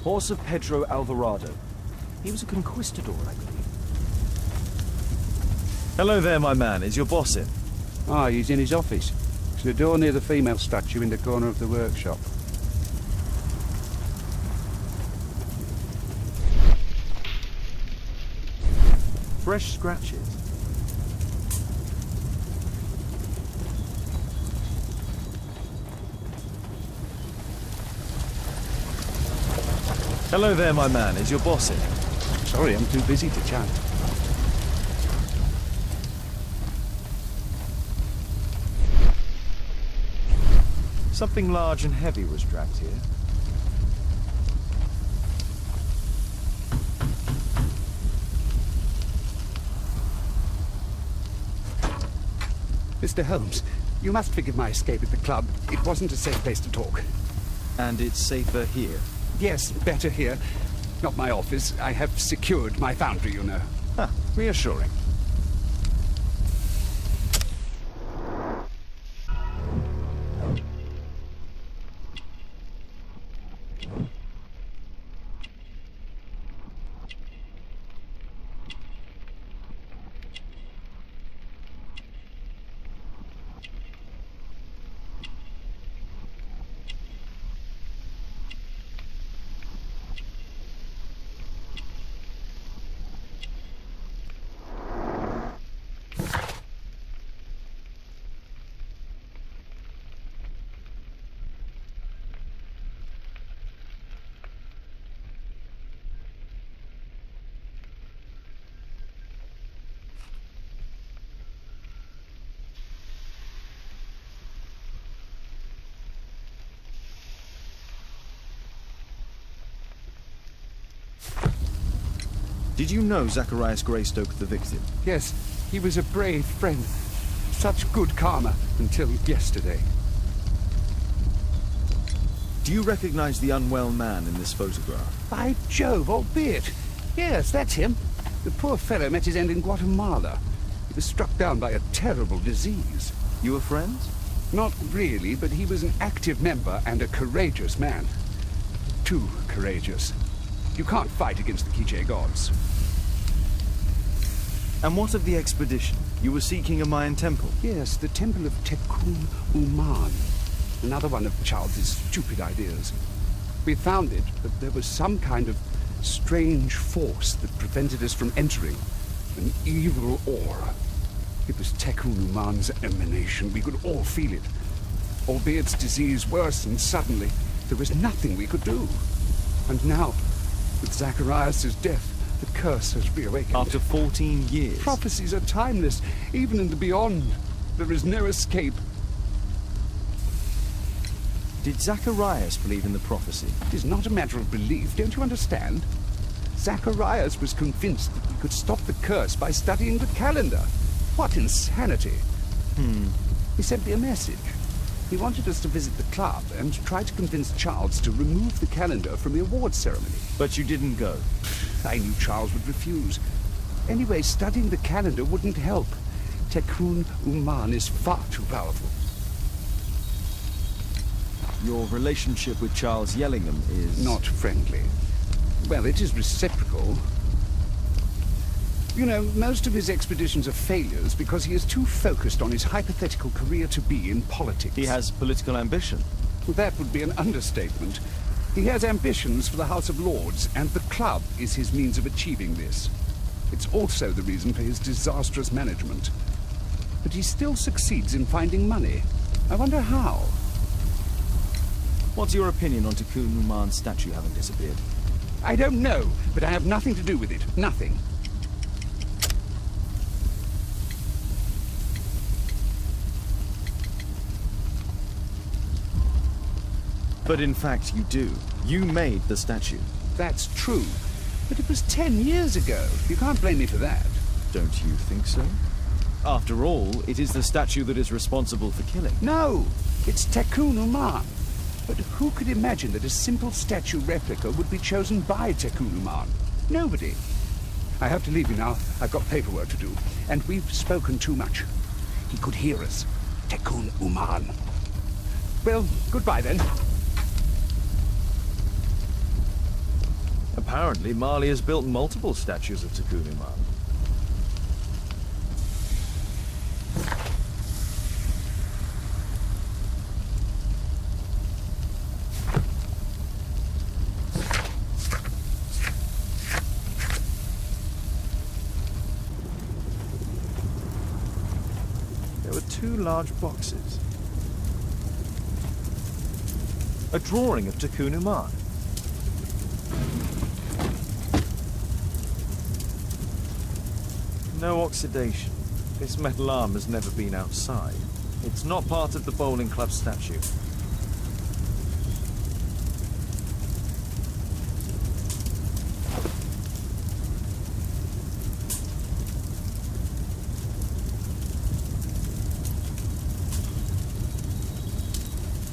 Horse of Pedro Alvarado. He was a conquistador, I believe. Hello there, my man. Is your boss in? Ah, he's in his office. It's the door near the female statue in the corner of the workshop. Fresh scratches. Hello there, my man. Is your boss in? Sorry, I'm too busy to chat. Something large and heavy was dragged here. Mr. Holmes, you must forgive my escape at the club. It wasn't a safe place to talk. And it's safer here? Yes, better here. Not my office. I have secured my foundry, you know. Ah, reassuring. Did you know Zacharias Greystoke, the victim? Yes, he was a brave friend. Such good karma until yesterday. Do you recognize the unwell man in this photograph? By Jove, albeit. Yes, that's him. The poor fellow met his end in Guatemala. He was struck down by a terrible disease. You were friends? Not really, but he was an active member and a courageous man. Too courageous. You can't fight against the Quiche gods. And what of the expedition? You were seeking a Mayan temple? Yes, the temple of Tekun Uman. Another one of Charles's stupid ideas. We found it, but there was some kind of strange force that prevented us from entering. An evil aura. It was Tekun Uman's emanation. We could all feel it. Albeit its disease worsened suddenly, there was nothing we could do. And now, with Zacharias' death, the curse has reawakened. After 14 years? Prophecies are timeless. Even in the beyond, there is no escape. Did Zacharias believe in the prophecy? It is not a matter of belief, don't you understand? Zacharias was convinced that we could stop the curse by studying the calendar. What insanity! He sent me a message. He wanted us to visit the club and try to convince Charles to remove the calendar from the awards ceremony. But you didn't go? I knew Charles would refuse. Anyway, studying the calendar wouldn't help. Tekun Uman is far too powerful. Your relationship with Charles Yellingham is... Not friendly. Well, it is reciprocal. You know, most of his expeditions are failures because he is too focused on his hypothetical career to be in politics. He has political ambition. Well, that would be an understatement. He has ambitions for the House of Lords, and the club is his means of achieving this. It's also the reason for his disastrous management. But he still succeeds in finding money. I wonder how. What's your opinion on Tekun Uman's statue having disappeared? I don't know, but I have nothing to do with it. Nothing. But in fact you do. You made the statue. That's true. But it was 10 years ago. You can't blame me for that. Don't you think so? After all, it is the statue that is responsible for killing. No, it's Tekun Uman. But who could imagine that a simple statue replica would be chosen by Tekun Uman? Nobody. I have to leave you now. I've got paperwork to do. And we've spoken too much. He could hear us. Tekun Uman. Well, goodbye then. Apparently, Marley has built multiple statues of Takunuman. There were two large boxes. A drawing of Takunuman. No oxidation. This metal arm has never been outside. It's not part of the bowling club statue.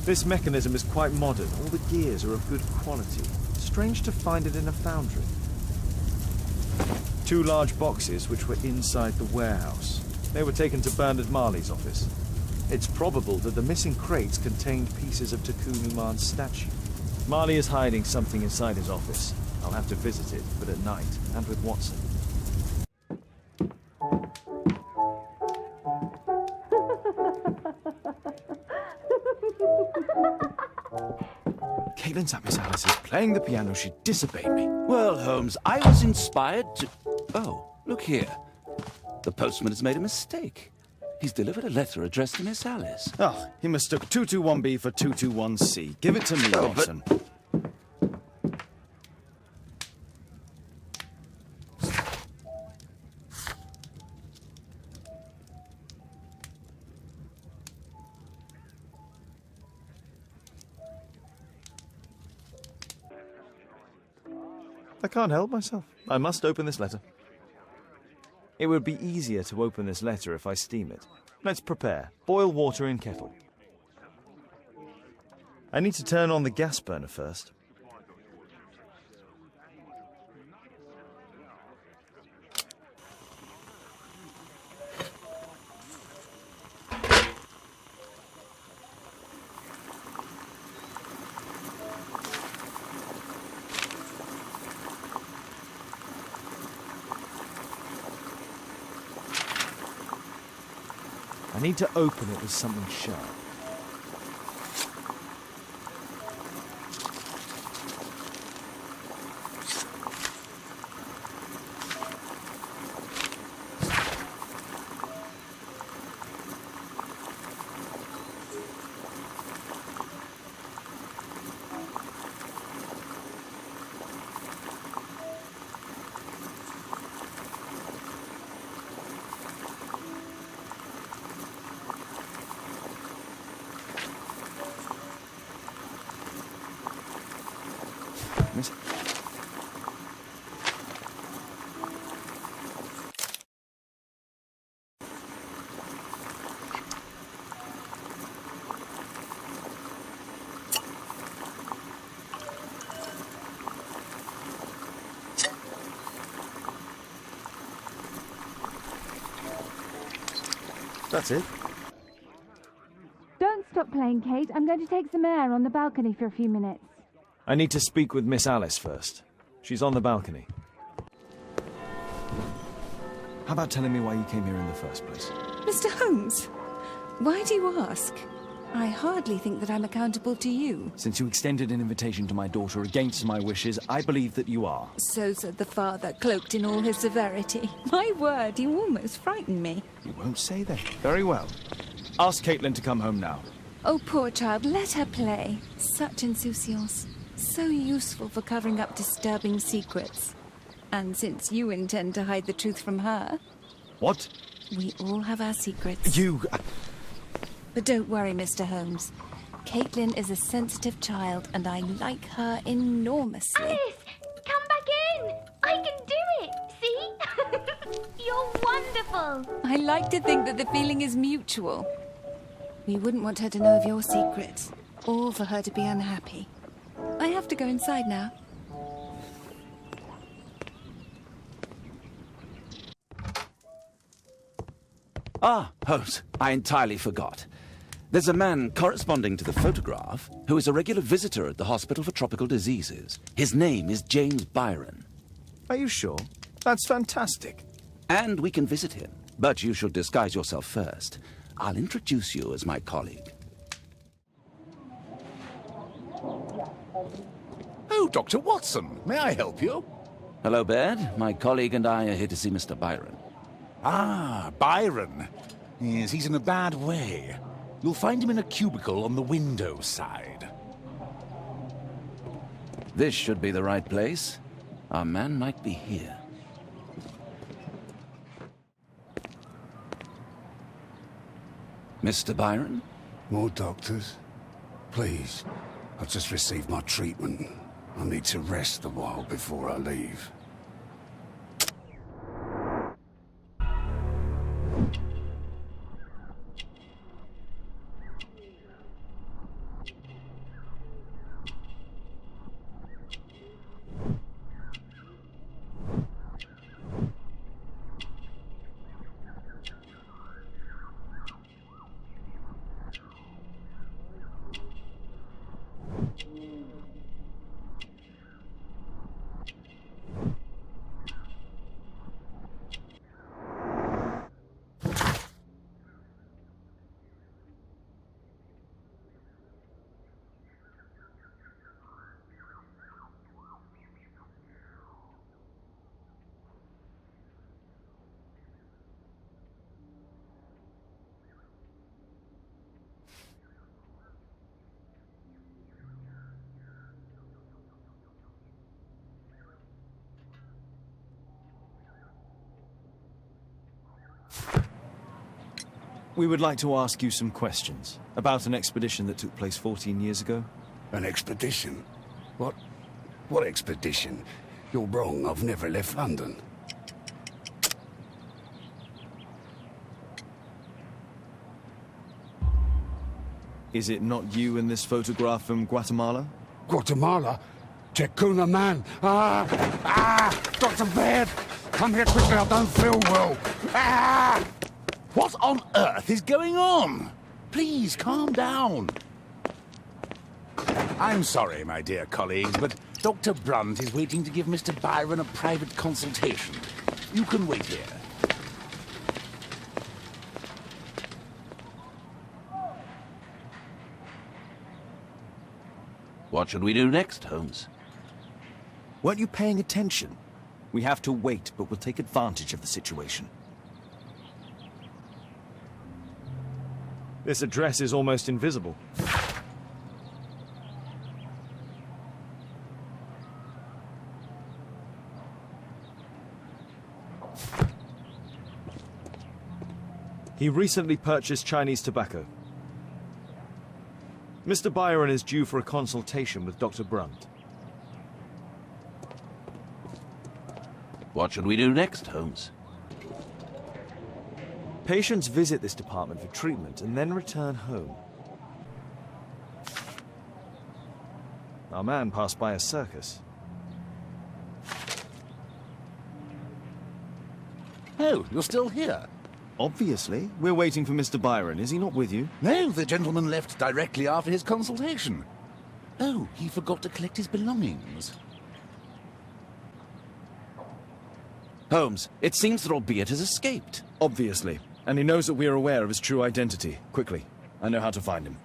This mechanism is quite modern. All the gears are of good quality. Strange to find it in a foundry. Two large boxes which were inside the warehouse. They were taken to Bernard Marley's office. It's probable that the missing crates contained pieces of Takunuman's statue. Marley is hiding something inside his office. I'll have to visit it, but at night, and with Watson. Caitlin's at Miss Alice's playing the piano. She disobeyed me. Well, Holmes, I was inspired to... Oh, look here. The postman has made a mistake. He's delivered a letter addressed to Miss Alice. Oh, he mistook 221B for 221C. Give it to me, Watson. I can't help myself. I must open this letter. It would be easier to open this letter if I steam it. Let's prepare. Boil water in kettle. I need to turn on the gas burner first. I need to open it with something sharp. Miss... That's it. Don't stop playing, Kate. I'm going to take some air on the balcony for a few minutes. I need to speak with Miss Alice first. She's on the balcony. How about telling me why you came here in the first place? Mr. Holmes, why do you ask? I hardly think that I'm accountable to you. Since you extended an invitation to my daughter against my wishes, I believe that you are. So said the father, cloaked in all his severity. My word, you almost frightened me. You won't say that. Very well. Ask Caitlin to come home now. Oh, poor child, let her play. Such insouciance. So useful for covering up disturbing secrets. And since you intend to hide the truth from her... What? We all have our secrets. You... But don't worry, Mr. Holmes. Caitlin is a sensitive child, and I like her enormously. Alice, come back in. I can do it. See? You're wonderful. I like to think that the feeling is mutual. We wouldn't want her to know of your secrets, or for her to be unhappy. I have to go inside now. Ah, Holmes, I entirely forgot. There's a man corresponding to the photograph who is a regular visitor at the Hospital for Tropical Diseases. His name is James Byron. Are you sure? That's fantastic. And we can visit him, but you should disguise yourself first. I'll introduce you as my colleague. Oh, Dr. Watson, may I help you? Hello, Baird. My colleague and I are here to see Mr. Byron. Ah, Byron. Yes, he's in a bad way. You'll find him in a cubicle on the window side. This should be the right place. Our man might be here. Mr. Byron? More doctors? Please. I've just received my treatment. I need to rest a while before I leave. We would like to ask you some questions about an expedition that took place 14 years ago. An expedition? What expedition? You're wrong, I've never left London. Is it not you in this photograph from Guatemala? Guatemala? Tecuna man! Dr. Baird! Come here quickly, I don't feel well! What on earth is going on? Please, calm down. I'm sorry, my dear colleagues, but Dr. Brunt is waiting to give Mr. Byron a private consultation. You can wait here. What should we do next, Holmes? Weren't you paying attention? We have to wait, but we'll take advantage of the situation. This address is almost invisible. He recently purchased Chinese tobacco. Mr. Byron is due for a consultation with Dr. Brunt. What should we do next, Holmes? Patients visit this department for treatment and then return home. Our man passed by a circus. Oh, you're still here? Obviously. We're waiting for Mr. Byron. Is he not with you? No, the gentleman left directly after his consultation. Oh, he forgot to collect his belongings. Holmes, it seems that Albeit has escaped. Obviously. And he knows that we are aware of his true identity. Quickly. I know how to find him.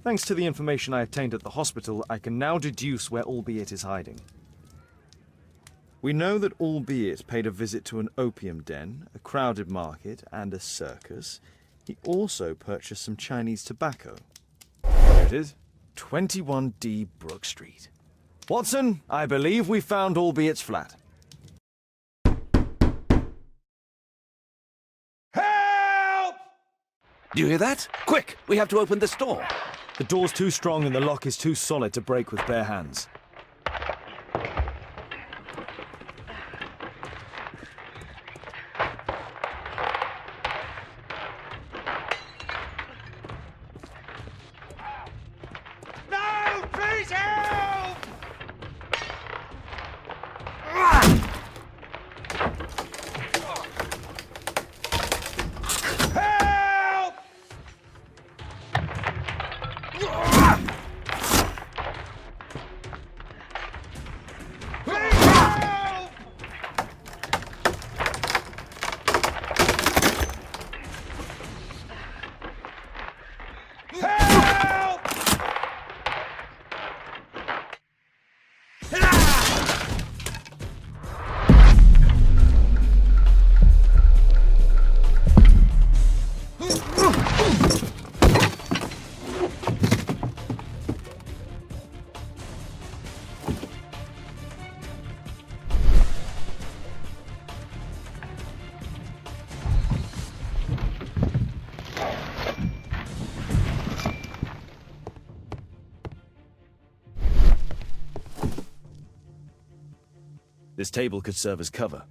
Thanks to the information I obtained at the hospital, I can now deduce where Albeit is hiding. We know that Albeit paid a visit to an opium den, a crowded market, and a circus. He also purchased some Chinese tobacco. Here it is, 21D Brook Street. Watson, I believe we found Albeit's flat. Help! Do you hear that? Quick! We have to open this door. The door's too strong and the lock is too solid to break with bare hands. No! Please help! Help! Please help! Help! This table could serve as cover.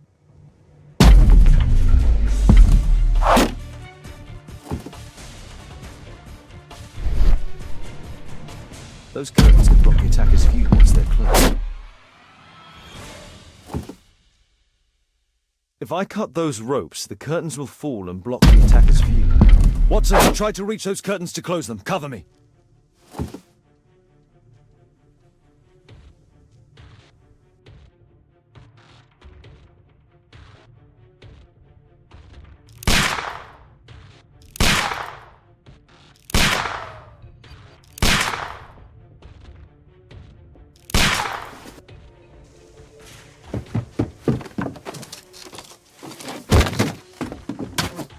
Those curtains could block the attacker's view once they're closed. If I cut those ropes, the curtains will fall and block the attacker's view. Watson, try to reach those curtains to close them. Cover me.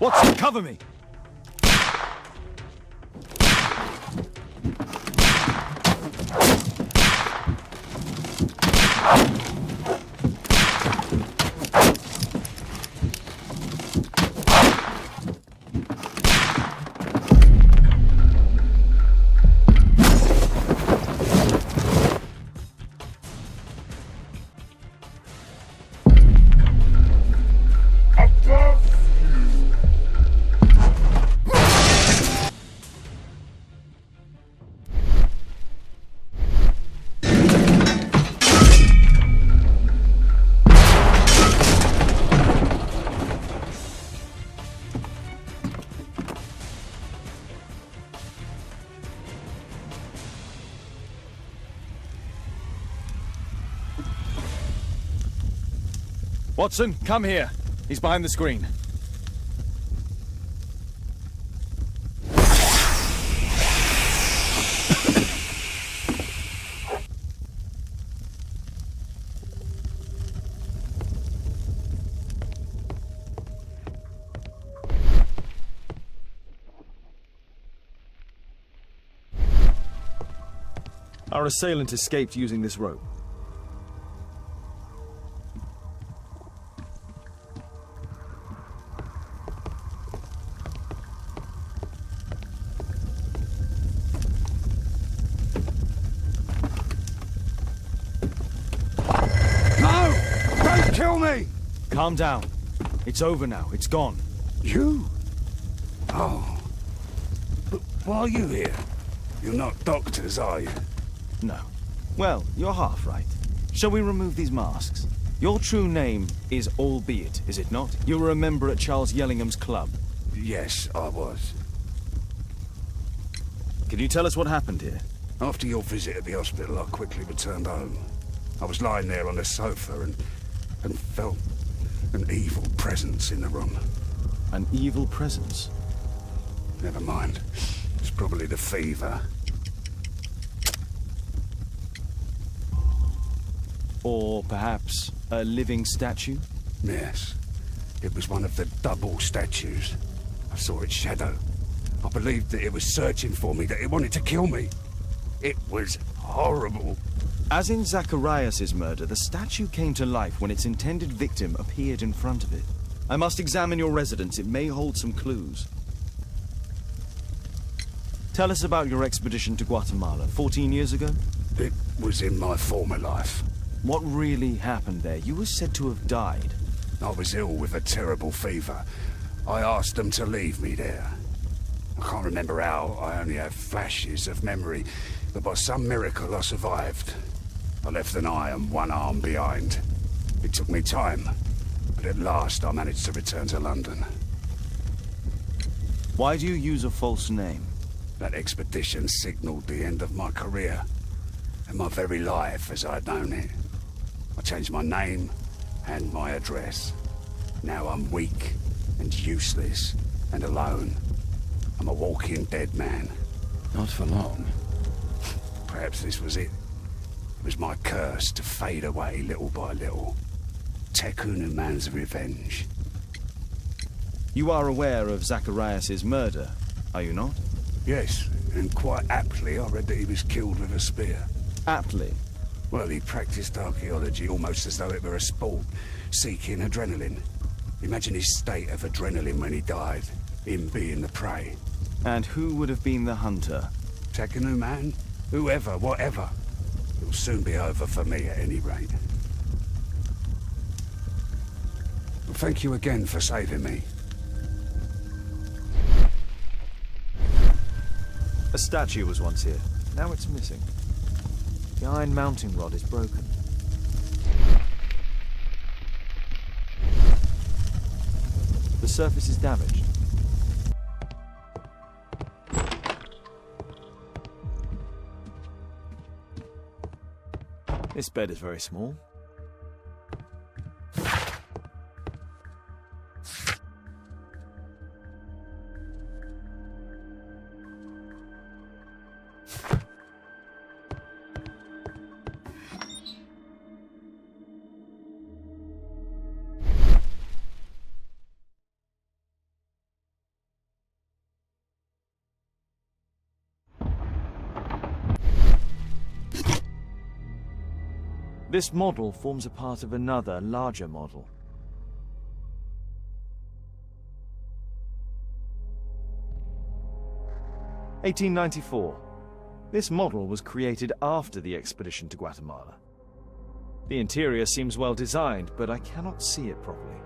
Watson, cover me! Watson, come here. He's behind the screen. Our assailant escaped using this rope. Kill me! Calm down. It's over now. It's gone. You? Oh. But why are you here? You're not doctors, are you? No. Well, you're half right. Shall we remove these masks? Your true name is Albeit, is it not? You were a member at Charles Yellingham's club. Yes, I was. Can you tell us what happened here? After your visit at the hospital, I quickly returned home. I was lying there on the sofa and felt an evil presence in the room. An evil presence? Never mind. It's probably the fever. Or perhaps a living statue? Yes. It was one of the double statues. I saw its shadow. I believed that it was searching for me, that it wanted to kill me. It was horrible. As in Zacharias' murder, the statue came to life when its intended victim appeared in front of it. I must examine your residence. It may hold some clues. Tell us about your expedition to Guatemala 14 years ago. It was in my former life. What really happened there? You were said to have died. I was ill with a terrible fever. I asked them to leave me there. I can't remember how, I only have flashes of memory, but by some miracle I survived. I left an eye and one arm behind. It took me time, but at last I managed to return to London. Why do you use a false name? That expedition signalled the end of my career, and my very life as I'd known it. I changed my name and my address. Now I'm weak and useless and alone. I'm a walking dead man. Not for long. Perhaps this was it. It was my curse to fade away little by little. Tekunu man's revenge. You are aware of Zacharias's murder, are you not? Yes, and quite aptly I read that he was killed with a spear. Aptly? Well, he practiced archaeology almost as though it were a sport, seeking adrenaline. Imagine his state of adrenaline when he died, him being the prey. And who would have been the hunter? Tekunu man? Whoever, whatever. It'll soon be over for me at any rate. Well, thank you again for saving me. A statue was once here. Now it's missing. The iron mounting rod is broken. The surface is damaged. This bed is very small. This model forms a part of another, larger model. (1894). This model was created after the expedition to Guatemala. The interior seems well designed, but I cannot see it properly.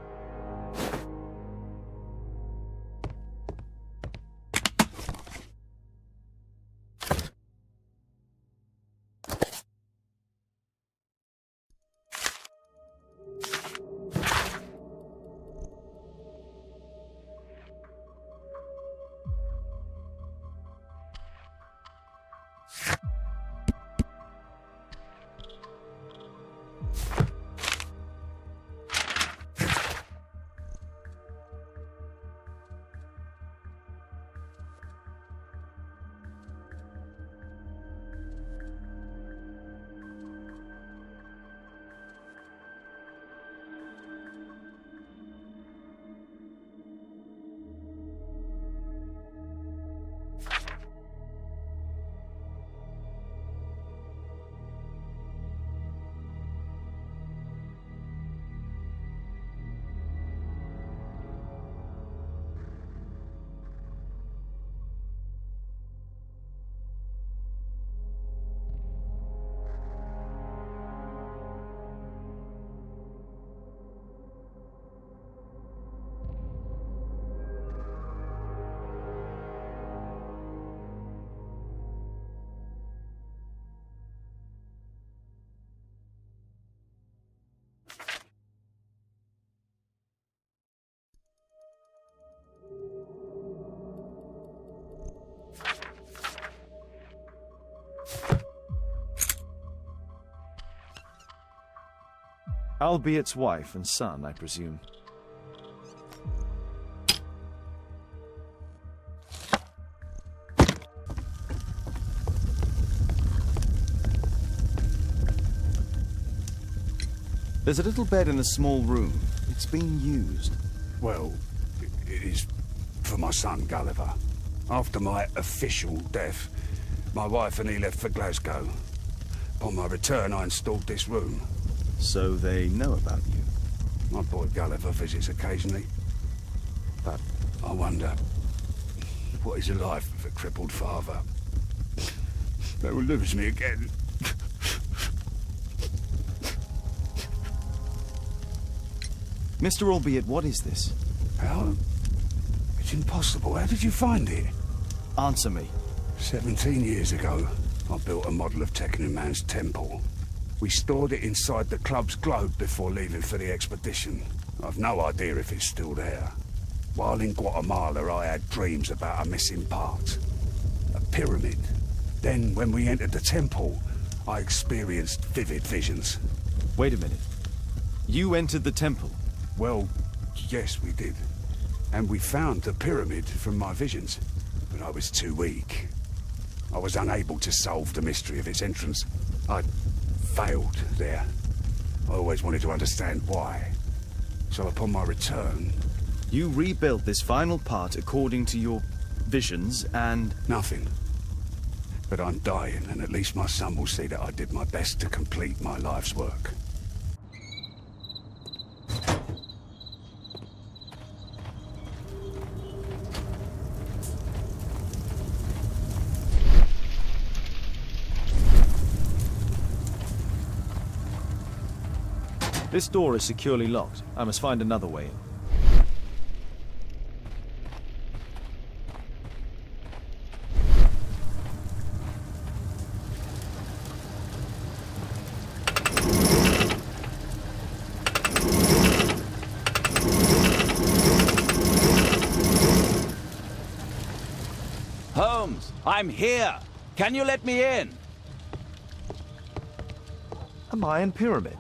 Albiet's wife and son, I presume. There's a little bed in a small room. It's been used. Well, it is for my son, Gulliver. After my official death, my wife and he left for Glasgow. Upon my return, I installed this room. So they know about you? My boy Gulliver visits occasionally. But I wonder, What is a life with a crippled father? They will lose me again. Mr. Albeit, what is this? How? It's impossible. How did you find it? Answer me. 17 years ago, I built a model of Teknu Man's temple. We stored it inside the club's globe before leaving for the expedition. I've no idea if it's still there. While in Guatemala, I had dreams about a missing part. A pyramid. Then, when we entered the temple, I experienced vivid visions. Wait a minute. You entered the temple? Well, yes, we did. And we found the pyramid from my visions. But I was too weak. I was unable to solve the mystery of its entrance. I failed there. I always wanted to understand why. So upon my return... You rebuilt this final part according to your visions and... Nothing. But I'm dying, and at least my son will see that I did my best to complete my life's work. This door is securely locked. I must find another way in. Holmes, I'm here. Can you let me in? A Mayan pyramid.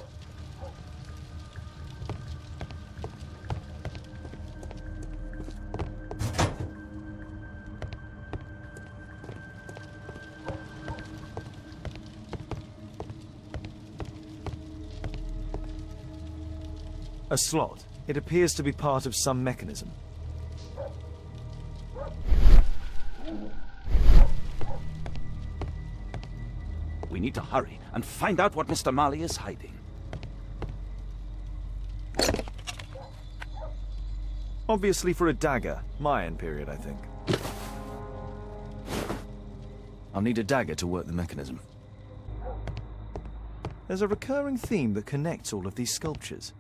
A slot. It appears to be part of some mechanism. We need to hurry and find out what Mr. Marley is hiding. Obviously for a dagger. Mayan period, I think. I'll need a dagger to work the mechanism. There's a recurring theme that connects all of these sculptures.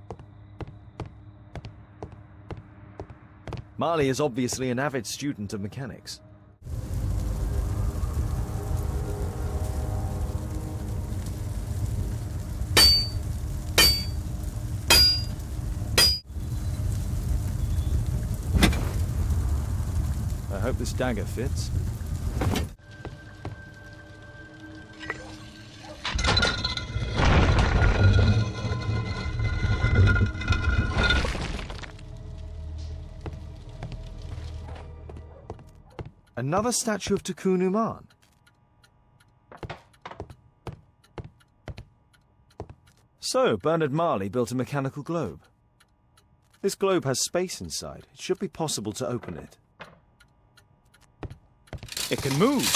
Marley is obviously an avid student of mechanics. I hope this dagger fits. Another statue of Tekun Uman. So, Bernard Marley built a mechanical globe. This globe has space inside. It should be possible to open it. It can move,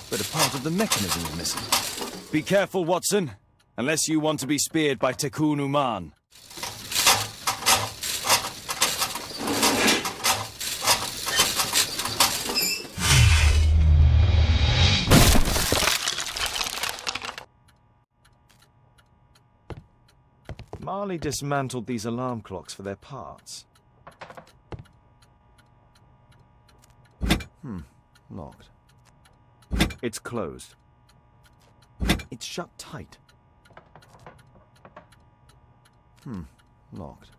but a part of the mechanism is missing. Be careful, Watson, unless you want to be speared by Tekun Uman. Marley dismantled these alarm clocks for their parts. Locked. It's closed. It's shut tight. Locked.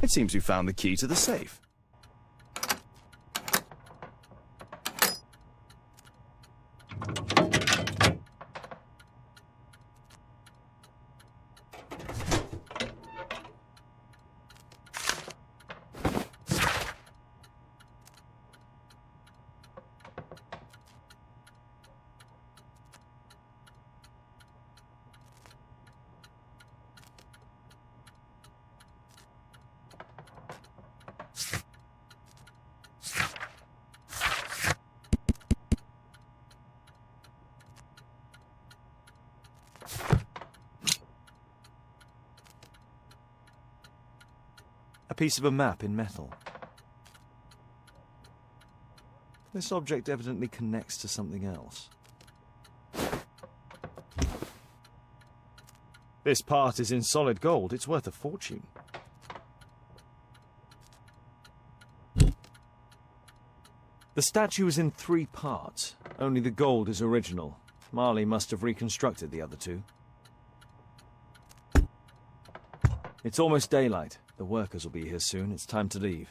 It seems we found the key to the safe. piece of a map in metal. This object evidently connects to something else. This part is in solid gold. It's worth a fortune. The statue is in 3 parts. Only the gold is original. Marley must have reconstructed the other 2. It's almost daylight. The workers will be here soon. It's time to leave.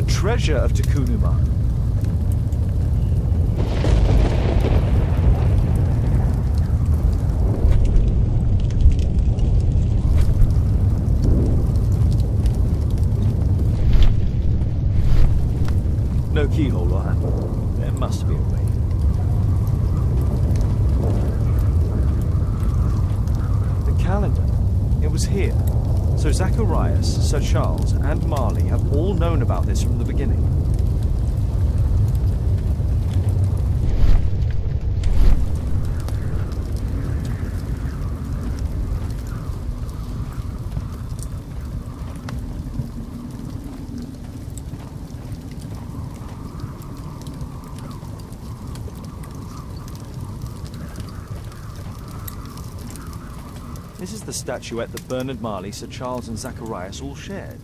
Treasure of Takunuman. No keyhole or handle. There must be a way. The calendar. It was here. So Zacharias, Sir Charles, and Marley have all known about this from the beginning. This is the statuette that Bernard Marley, Sir Charles, and Zacharias all shared.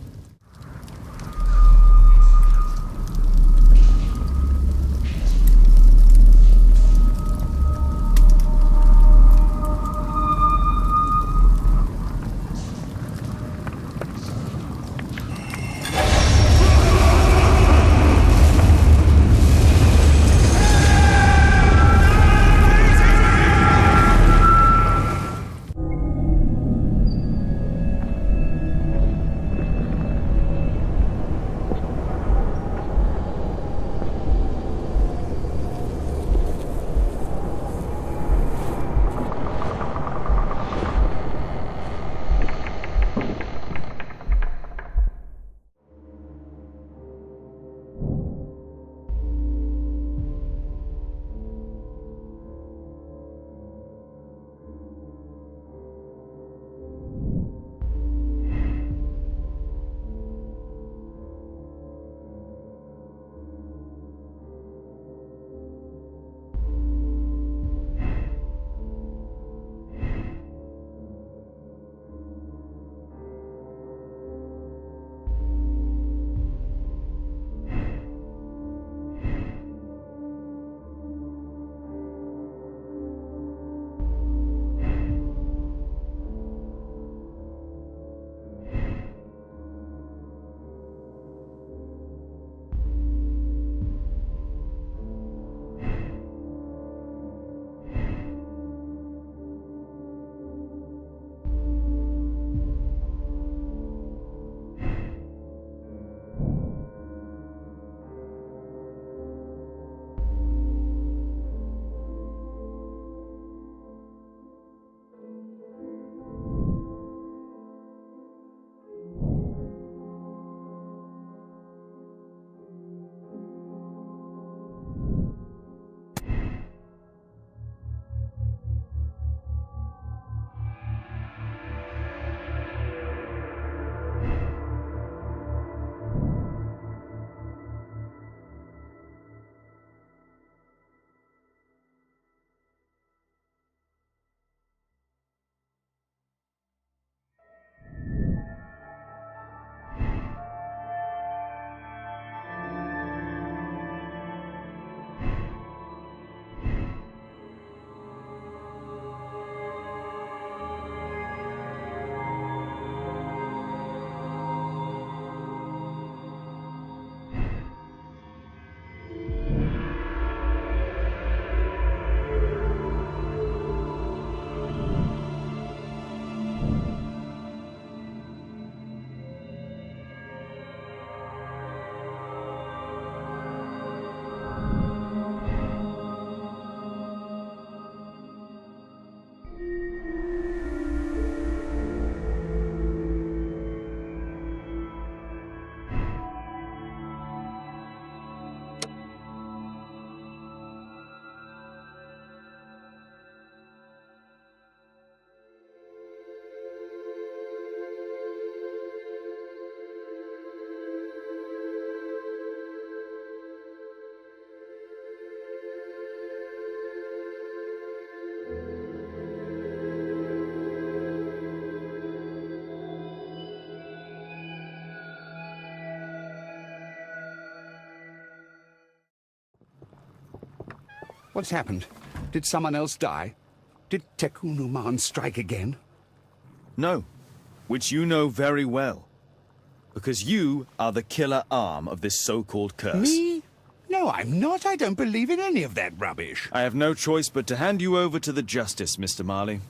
What's happened? Did someone else die? Did Tekun Uman strike again? No, which you know very well. Because you are the killer arm of this so-called curse. Me? No, I'm not. I don't believe in any of that rubbish. I have no choice but to hand you over to the justice, Mr. Marley.